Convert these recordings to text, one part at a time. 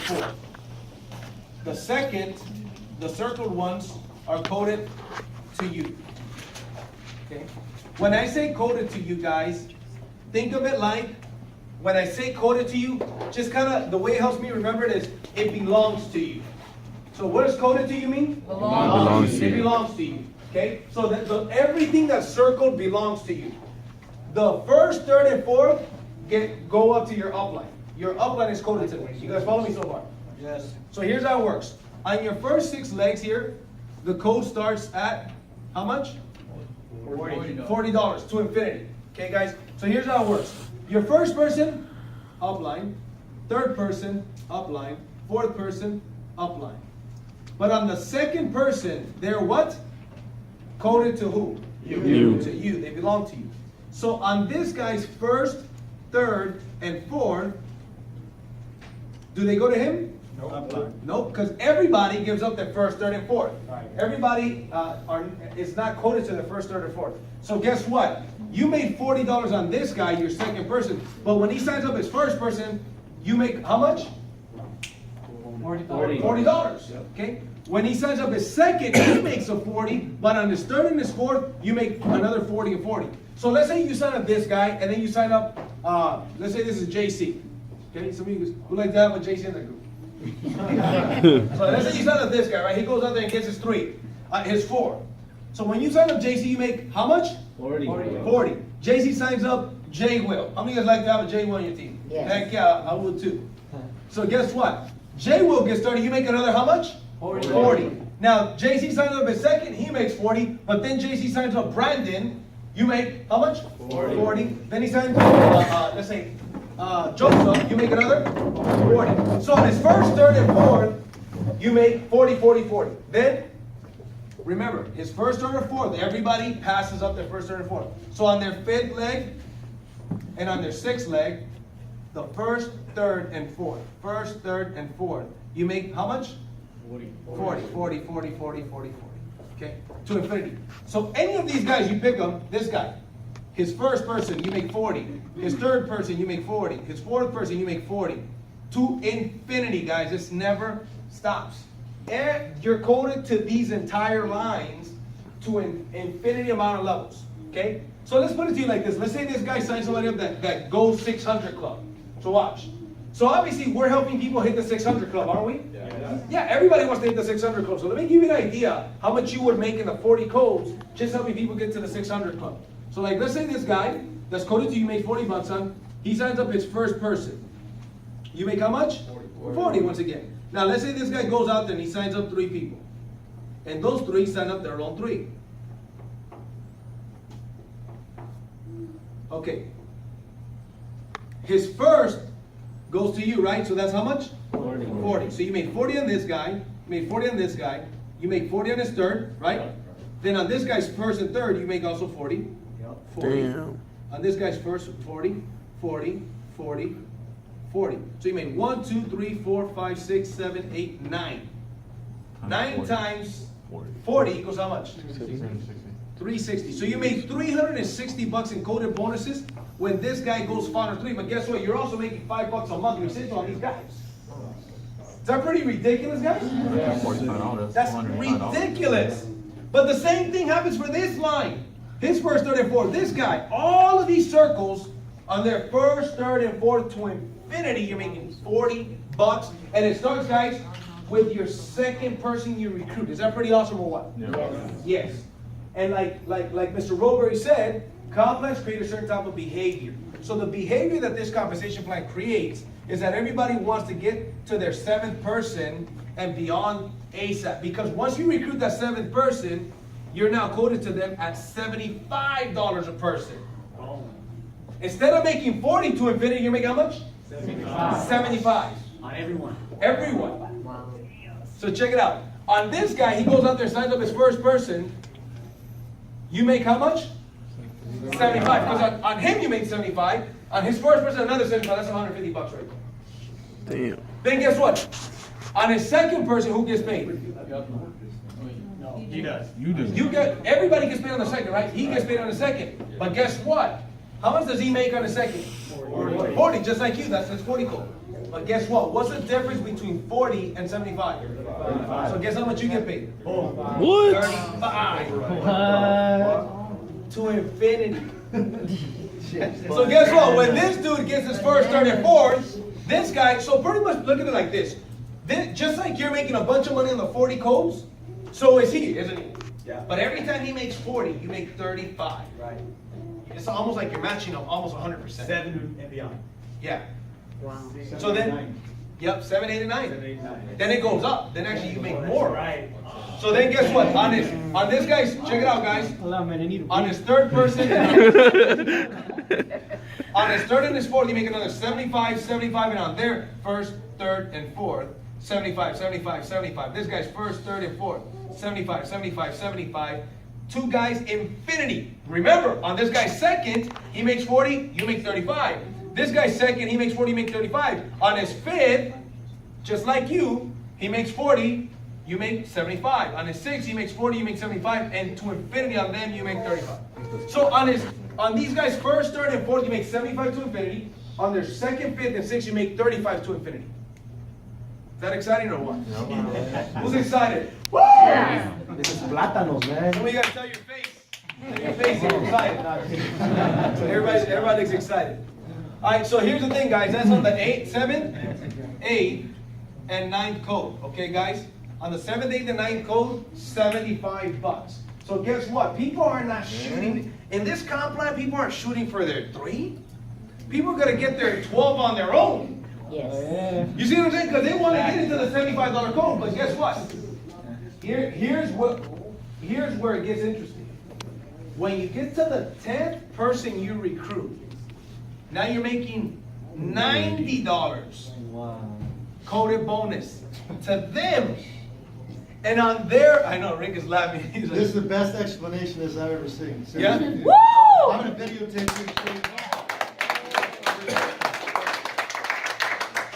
fourth. The second, the circled ones are coded to you. Okay? When I say coded to you guys, think of it like, when I say coded to you, just kind of, the way it helps me remember it is, it belongs to you. So what does coded to you mean? Belongs to It you. belongs to you. Okay? So that everything that's circled belongs to you. The first, third, and fourth go up to your upline. Your upline is coded to them. You guys follow me so far? Yes. So here's how it works. On your first 6 legs here, the code starts at how much? $40 to infinity. Okay, guys? So here's how it works. Your first person, upline. Third person, upline. Fourth person, upline. But on the second person, they're what? Coded to who? You. To you. They belong to you. So on this guy's first, third, and fourth, do they go to him? Nope, because everybody gives up their first, third, and fourth. Right. Everybody is not coded to the first, third, and fourth. So guess what? You made $40 on this guy, your second person, but when he signs up his first person, you make how much? $40. Okay? When he signs up his second, he makes a 40, but on his third and his fourth, you make another 40 and 40. So let's say you sign up this guy, and then you sign up, let's say this is JC. Okay, some of you would like to have a JC in the group. So let's say you sign up this guy, right? He goes out there and gets his 3, his 4. So when you sign up JC, you make how much? 40. 40. JC signs up J Will. How many of you guys like to have a J Will on your team? Yes. Heck yeah, I would too. So guess what? J Will gets started, you make another how much? 40. Now, JC signs up his second, he makes 40, but then JC signs up Brandon, you make how much? 40. Then he signs up, let's say, Joseph, you make another 40. So on his first, third, and fourth, you make 40, 40, 40. Then, remember, his first, third, and fourth, everybody passes up their first, third, and fourth. So on their fifth leg and on their sixth leg, the first, third, and fourth. First, third, and fourth. You make how much? 40, 40, 40, 40, 40. Okay? To infinity. So any of these guys, you pick them, this guy. His first person, you make 40. His third person, you make 40. His fourth person, you make 40. To infinity, guys. This never stops. And you're coded to these entire lines to an infinity amount of levels. Okay? So let's put it to you like this. Let's say this guy signs somebody up that goes 600 club. So watch. So obviously we're helping people hit the 600 club, aren't we? Yeah, everybody wants to hit the 600 club. So let me give you an idea how much you would make in the 40 codes just helping people get to the 600 club. So like, let's say this guy that's coded to you made 40 bucks on, he signs up his first person. You make how much? 40 once again. Now let's say this guy goes out there and he signs up 3 people. And those 3 sign up their own 3. Okay. His first goes to you, right? So that's how much? 40. So you made 40 on this guy, you made 40 on this guy, you make 40 on his third, right? Then on this guy's first and third, you make also 40. 40. Damn. On this guy's first, 40, 40, 40, 40. So you made 1, 2, 3, 4, 5, 6, 7, 8, 9. 9 times 40 equals how much? 360. So you made 360 bucks in coded bonuses when this guy goes 503. But guess what? You're also making $5 a month residual on these guys. Is that pretty ridiculous, guys? That's ridiculous. But the same thing happens for this line. His first, third, and fourth. This guy, all of these circles on their first, third, and fourth to infinity, you're making 40 bucks. And it starts, guys, with your second person you recruit. Is that pretty awesome or what? Yes. And like Mr. Roberry said, comp plans create a certain type of behavior. So the behavior that this compensation plan creates is that everybody wants to get to their 7th person and beyond ASAP. Because once you recruit that 7th person, you're now coded to them at $75 a person. Instead of making 40 to infinity, you make how much? 75. On everyone. Everyone. So check it out. On this guy, he goes out there, signs up his first person. You make how much? 75. Because on him you made 75. On his first person, another 75. That's 150 bucks right there. Damn. Then guess what? On his second person, who gets paid? No, he does. You do. You get, everybody gets paid on the second, right? He gets paid on the second. But guess what? How much does he make on the second? 40, just like you. That's his 40 code. But guess what? What's the difference between 40 and 75? So guess how much you get paid? What? 35. To infinity. So guess what? When this dude gets his first, third, and fourth, this guy, so pretty much look at it like this. Just like you're making a bunch of money on the 40 codes, so is he, isn't he? Yeah. But every time he makes 40, you make 35. Right. It's almost like you're matching up almost 100%. 7 and beyond. Yeah. Wow. So then, yep, 7, 8, and 9. 7, 8, 9. Then it goes up. Then actually you make more. Right. So then guess what? On this guy's, check it out, guys. On his third person, on his third and his fourth, you make another 75, 75, and on their first, third, and fourth, 75, 75, 75. This guy's first, third, and fourth, 75, 75, 75. Two guys, infinity. Remember, on this guy's second, he makes 40, you make 35. This guy's second, he makes 40, you make 35. On his fifth, just like you, he makes 40, you make 75. On his sixth, he makes 40, you make 75. And to infinity on them, you make 35. So on these guys' first, third, and fourth, you make 75 to infinity. On their second, fifth, and sixth, you make 35 to infinity. Is that exciting or what? Who's excited? Woo! This is plátanos, man. Somebody got to tell your face. Tell your face you're excited. No, I'm kidding. So everybody's excited. All right, so here's the thing, guys. That's on the 7th, 8th, and 9th code. Okay, guys? On the 7th, 8th, and 9th code, $75. So guess what? People are not shooting. In this comp plan, people aren't shooting for their 3. People are going to get their 12 on their own. Yes. You see what I'm saying? Because they want to get into the $75 code, but guess what? Here's where it gets interesting. When you get to the 10th person you recruit, now you're making $90 coded bonus to them. And on their, I know Rick is laughing. He's This is like, the best explanation I've ever seen. Yeah? Seriously. Woo! I'm gonna videotape you.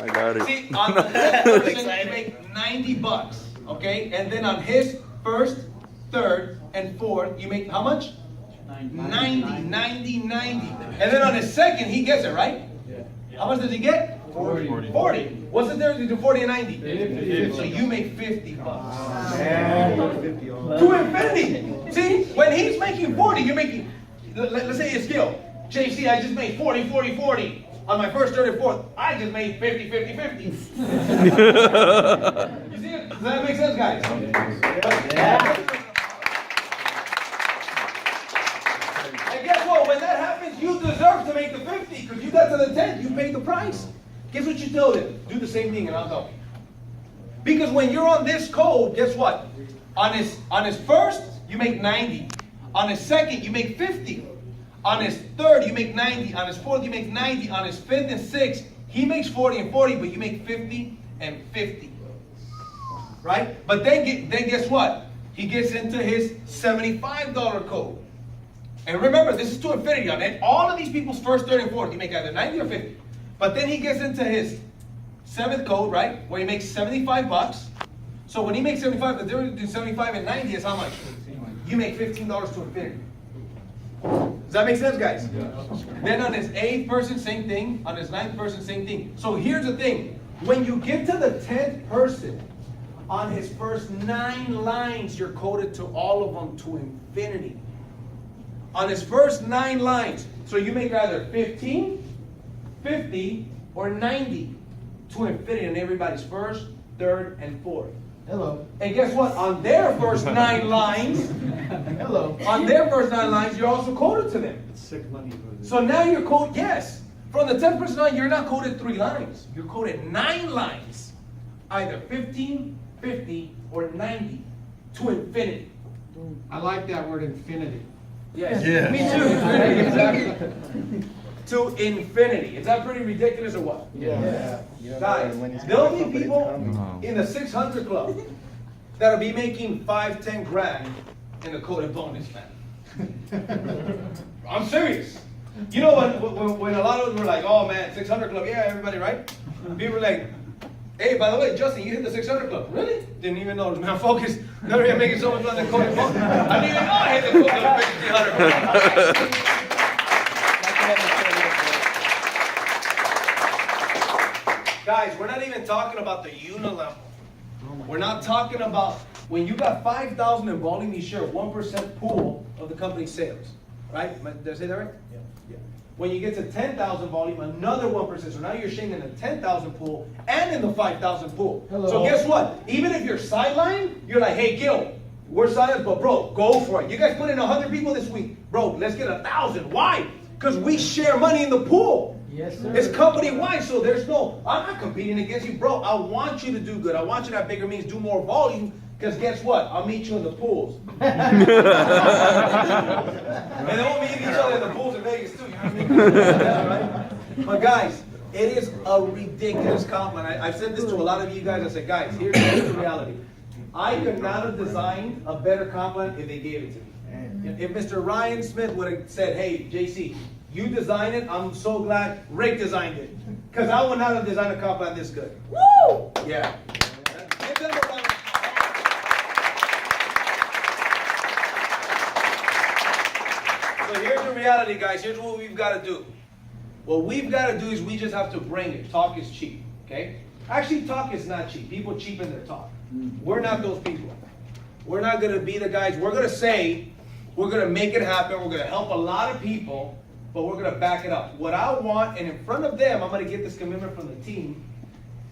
I got it. see, on the 10th person you make $90, okay? And then on his first, third, and fourth, you make how much? 90. And then on his second, he gets it, right? How much does he get? 40. What's the difference between 40 and 90? 50. So you make $50. To infinity. See, when he's making 40, you're making, let's say it's skill. JC, I just made 40, 40, 40. On my first, third, and fourth, I just made 50, 50, 50. You see it? Does that make sense, guys? And guess what? When that happens, you deserve to make the 50 because you got to the 10th. You paid the price. Guess what you tell them? Do the same thing and I'll help you. Because when you're on this code, guess what? On his first, you make 90. On his second, you make 50. On his third, you make 90. On his fourth, you make 90. On his fifth and sixth, he makes 40 and 40, but you make 50 and 50. Right? But then guess what? He gets into his $75 code. And remember, this is to infinity on it. All of these people's first, third, and fourth, you make either 90 or 50. But then he gets into his 7th code, right? Where he makes $75. So when he makes 75, the difference between 75 and 90 is how much? You make $15 to infinity. Does that make sense, guys? Then on his 8th person, same thing. On his 9th person, same thing. So here's the thing. When you get to the 10th person, on his first 9 lines, you're coded to all of them to infinity. On his first 9 lines. So you make either 15, 50, or 90 to infinity on everybody's first, third, and fourth. Hello. And guess what? On their first 9 lines, Hello. on their first 9 lines, you're also coded to them. It's sick money for this. So now you're coded, yes. From the 10th person on, you're not coded 3 lines. You're coded 9 lines. Either 15, 50, or 90 to infinity. I like that word infinity. Yes. Yeah. Me too. Infinity, exactly. To infinity. Is that pretty ridiculous or what? Yeah. Guys, there'll be people in the 600 club that'll be making 5, 10 grand in the coded bonus, man. I'm serious. You know when a lot of us were like, oh man, 600 club, yeah, everybody, right? People were like, hey, by the way, Justin, you hit the 600 club. Really? Didn't even know. Man, focus. Never even making so much money in the coded bonus. I didn't even know I hit the coded bonus 300. Guys, we're not even talking about the unilevel. We're not talking about when you got 5,000 in volume, you share 1% pool of the company's sales, right? Did I say that right? Yeah. When you get to 10,000 volume, another 1%. So now you're sharing in the 10,000 pool and in the 5,000 pool. Hello. So guess what? Even if you're sidelined, you're like, hey, Gil, we're sidelined, but bro, go for it. You guys put in 100 people this week. Bro, let's get 1,000. Why? Because we share money in the pool. Yes, sir. It's company-wide, so there's no, I'm not competing against you, bro. I want you to do good. I want you to have bigger meetings, do more volume, because guess what? I'll meet you in the pools. And then we'll meet each other in the pools in Vegas too, you know what I mean? Yeah, right? But guys, it is a ridiculous compliment. I've said this to a lot of you guys. I said, guys, here's the reality. I could not have designed a better compliment if they gave it to me. If Mr. Ryan Smith would have said, hey, JC, you designed it, I'm so glad Rick designed it. Because I would not have designed a compliment this good. Woo! Yeah. Give them a round of applause. So here's the reality, guys. Here's what we've got to do. What we've got to do is we just have to bring it. Talk is cheap, okay? Actually, talk is not cheap. People cheapen their talk. We're not those people. We're not going to be the guys. We're going to say, we're going to make it happen. We're going to help a lot of people, but we're going to back it up. What I want, and in front of them, I'm going to get this commitment from the team,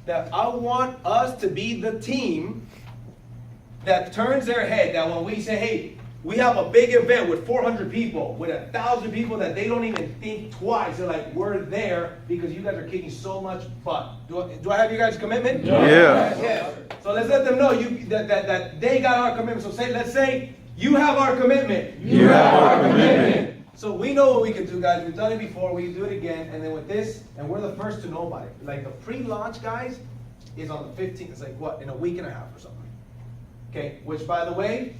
that I want us to be the team that turns their head, that when we say, hey, we have a big event with 400 people, with 1,000 people that they don't even think twice. They're like, we're there because you guys are kicking so much butt. Do I have you guys' commitment? Yeah. So let's let them know that they got our commitment. So let's say you have our commitment. You have our commitment. So we know what we can do, guys. We've done it before. We can do it again. And then with this, and we're the first to know about it. Like the pre-launch, guys, is on the 15th. It's like what, in a week and a half or something. Okay. Which, by the way,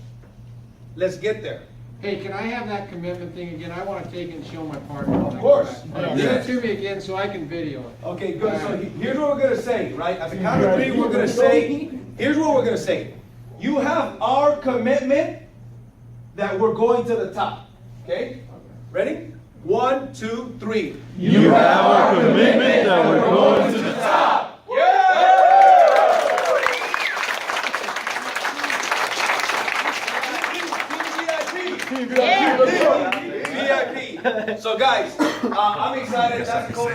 let's get there. Hey, can I have that commitment thing again? I want to take and show my partner. Of course. Give it to me again so I can video it. Okay, good. So here's what we're gonna say, right? At the count of three, we're gonna say. Here's what we're gonna say. You have our commitment that we're going to the top. Okay. Ready? 1, 2, 3. You have our commitment that we're going to the top. VIP. So guys, I'm excited. That's cool.